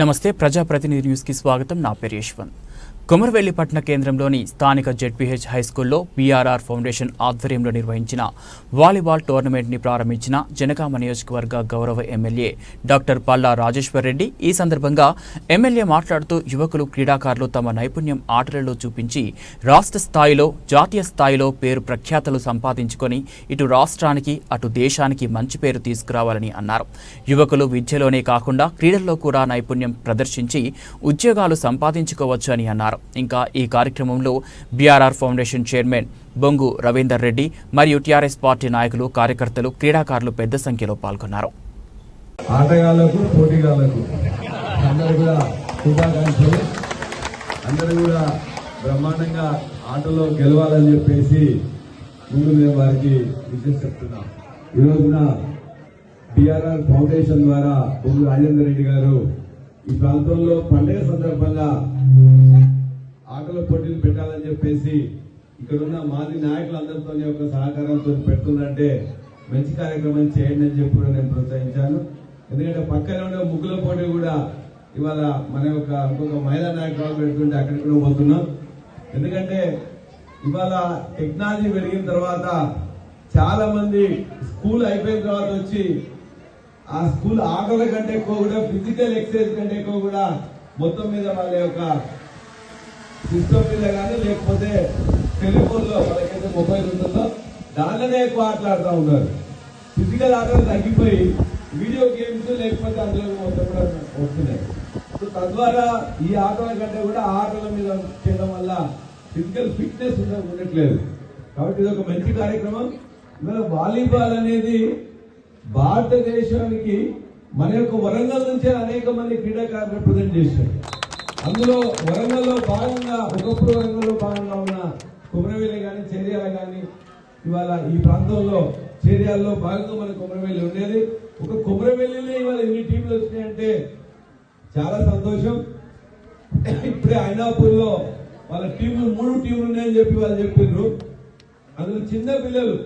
నమస్తే ప్రజాప్రతినిధి న్యూస్ కి స్వాగతం. నా పేరు యశ్వంత్. కొమరవెల్లి పట్టణ కేంద్రంలోని స్థానిక జెడ్పీహెచ్ హైస్కూల్లో బీఆర్ఆర్ ఫౌండేషన్ ఆధ్వర్యంలో నిర్వహించిన వాలీబాల్ టోర్నమెంట్ని ప్రారంభించిన జనగామ నియోజకవర్గ గౌరవ ఎమ్మెల్యే డాక్టర్ పల్లా రాజేశ్వర్ రెడ్డి. ఈ సందర్భంగా ఎమ్మెల్యే మాట్లాడుతూ యువకులు క్రీడాకారులు తమ నైపుణ్యం ఆటలలో చూపించి రాష్ట్ర స్థాయిలో జాతీయ స్థాయిలో పేరు ప్రఖ్యాతలు సంపాదించుకొని ఇటు రాష్ట్రానికి అటు దేశానికి మంచి పేరు తీసుకురావాలని అన్నారు. యువకులు విద్యలోనే కాకుండా క్రీడల్లో కూడా నైపుణ్యం ప్రదర్శించి ఉద్యోగాలు సంపాదించుకోవచ్చు అని అన్నారు. ఇంకా ఈ కార్యక్రమంలో బీఆర్ఆర్ ఫౌండేషన్ చైర్మన్ బొంగు రవీందర్ రెడ్డి మరియు టీఆర్ఎస్ పార్టీ నాయకులు, కార్యకర్తలు, క్రీడాకారులు పెద్ద సంఖ్యలో పాల్గొన్నారు. ఆటగాళ్లకు, పోటీగాళ్లకు అందరూ కూడా శుభాకాంక్షలు. అందరూ కూడా బ్రహ్మాండంగా ఆటలో గెలవాలని చెప్పేసి ముందు నేను వారికి విషయం చెప్తున్నాం. ఈ రోజున బీఆర్ఆర్ ఫౌండేషన్ ద్వారా బొంగు రాజేందర్ రెడ్డి గారు ఈ ప్రాంతంలో పండుగ సందర్భంగా ఆటల పోటీలు పెట్టాలని చెప్పేసి ఇక్కడున్న మాజీ నాయకులందరితో ఒక సహకారంతో పెడుతుందంటే మంచి కార్యక్రమం చేయండి అని చెప్పి నేను ప్రోత్సహించాను. ఎందుకంటే పక్కనే ఉండే ముగ్గుల పోటీ కూడా ఇవాళ మన యొక్క ఇంకొక మహిళా నాయకురాలు పెడుతుంటే అక్కడికి కూడా పోతున్నాం. ఎందుకంటే ఇవాళ టెక్నాలజీ పెరిగిన తర్వాత చాలా మంది స్కూల్ అయిపోయిన తర్వాత వచ్చి ఆ స్కూల్ ఆటల కంటే ఎక్కువ కూడా ఫిజికల్ ఎక్సర్సైజ్ కంటే ఎక్కువ కూడా మొత్తం మీద వాళ్ళ యొక్క సిస్టమ్ మీద కానీ లేకపోతే టెలిఫోన్ లో వాళ్ళకైతే మొబైల్ ఉంటుందో దానిలోనే ఎక్కువ ఆటలాడుతూ ఉన్నారు. ఫిజికల్ ఆటలు తగ్గిపోయి వీడియో గేమ్స్ లేకపోతే అందులో మొత్తం కూడా వస్తున్నాయి. సో తద్వారా ఈ ఆటల కంటే కూడా ఆటల మీద చేయడం వల్ల ఫిజికల్ ఫిట్నెస్ ఉండట్లేదు. కాబట్టి ఇది ఒక మంచి కార్యక్రమం. ఇవాళ వాలీబాల్ అనేది భారతదేశానికి మన యొక్క వరంగల్ నుంచే అనేక మంది క్రీడాకారులు రిప్రజెంట్ చేశారు. అందులో వరంగల్లో భాగంగా ఒకప్పుడు వరంగల్లో భాగంగా ఉన్న కొమరవెల్లి కానీ చేర్యాల కానీ ఇవాళ ఈ ప్రాంతంలో చేర్యాల్లో భాగంగా మన కొమరవెల్లి ఉండేది. ఒక కొమరవెల్లిలో ఇవాళ ఎన్ని టీంలు వచ్చినాయంటే చాలా సంతోషం. ఇప్పుడే ఐనాపూర్ లో వాళ్ళ టీంలు 3 టీంలు ఉన్నాయని చెప్పి వాళ్ళు చెప్పిండ్రు. అందులో చిన్న పిల్లలు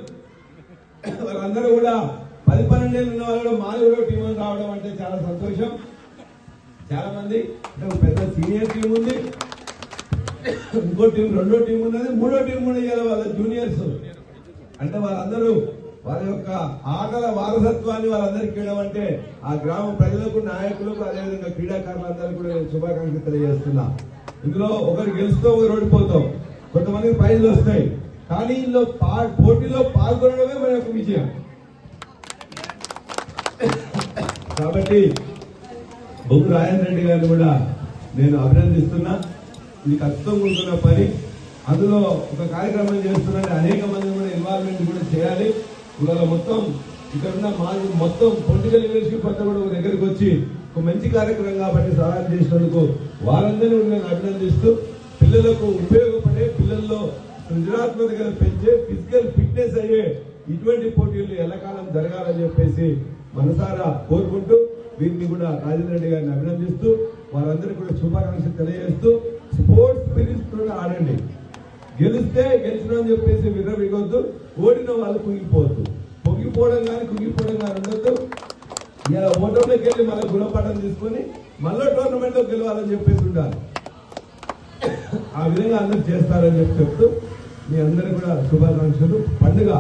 వాళ్ళందరూ కూడా 10-12 ఏళ్ళు ఉన్న వాళ్ళు మాది కూడా టీం రావడం అంటే చాలా సంతోషం. చాలా మంది అంటే పెద్ద సీనియర్ టీం ఉంది, ఇంకో టీం, రెండో టీం ఉన్నది, మూడో టీం కూడా ఇవాళ వాళ్ళ జూనియర్స్. అంటే వాళ్ళందరూ వాళ్ళ యొక్క ఆటల వారసత్వాన్ని వాళ్ళందరికీ ఇవ్వడం అంటే ఆ గ్రామ ప్రజలకు, నాయకులకు, అదేవిధంగా క్రీడాకారులందరూ కూడా నేను శుభాకాంక్షలు తెలియజేస్తున్నా. ఇందులో ఒకరు గెలుస్తూ ఒకరు ఓడిపోతాం, కొంతమందికి ప్రైజ్లు వస్తాయి, కానీ ఇందులో పోటీలో పాల్గొనడమే మన యొక్క విజయం. కాబట్టి బొంగు రాజేంద్ర రెడ్డి గారిని కూడా నేను అభినందిస్తున్నా. ఇది కష్టంగా ఉంటున్న పని. అందులో ఒక కార్యక్రమం చేస్తున్నట్టు అనేక మంది కూడా ఇన్వాల్వ్మెంట్ కూడా చేయాలి. ఇవాళ మొత్తం ఇక్కడ మొత్తం పొలిటికల్ లీడర్షిప్ అంతా కూడా ఒక దగ్గరికి వచ్చి ఒక మంచి కార్యక్రమం కాబట్టి సహాయం చేసినందుకు వారందరినీ నేను అభినందిస్తూ, పిల్లలకు ఉపయోగపడే, పిల్లల్లో సృజనాత్మకత పెంచే, ఫిజికల్ ఫిట్నెస్ అయ్యే ఇటువంటి పోటీలు ఎల్లకాలం జరగాలని చెప్పేసి మనసారా కోరుకుంటూ వీరిని కూడా రాజేంద్ర రెడ్డి గారిని అభినందిస్తూ వారందరికీ కూడా శుభాకాంక్షలు తెలియజేస్తూ, స్పోర్ట్స్ స్పిరిట్ తో ఆడండి. గెలిస్తే గెలిచినని చెప్పేసి విర్రవిగొద్దు, ఓడిన వాళ్ళు కుంగిపోవద్దు. పొంగిపోవడం కానీ కుంగిపోవడం కానీ ఉండొద్దు. ఇలా ఓటంలోకి వెళ్ళి మళ్ళీ గుణపాఠం తీసుకొని మళ్ళీ టోర్నమెంట్ లో గెలవాలని చెప్పేసి ఉండాలి. ఆ విధంగా అందరూ చేస్తారని చెప్తూ మీ అందరూ కూడా శుభాకాంక్షలు. పండుగ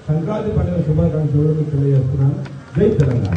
సంక్రాంతి పండుగ శుభాకాంక్షలు తెలియజేస్తున్నాను. జై తెలంగాణ.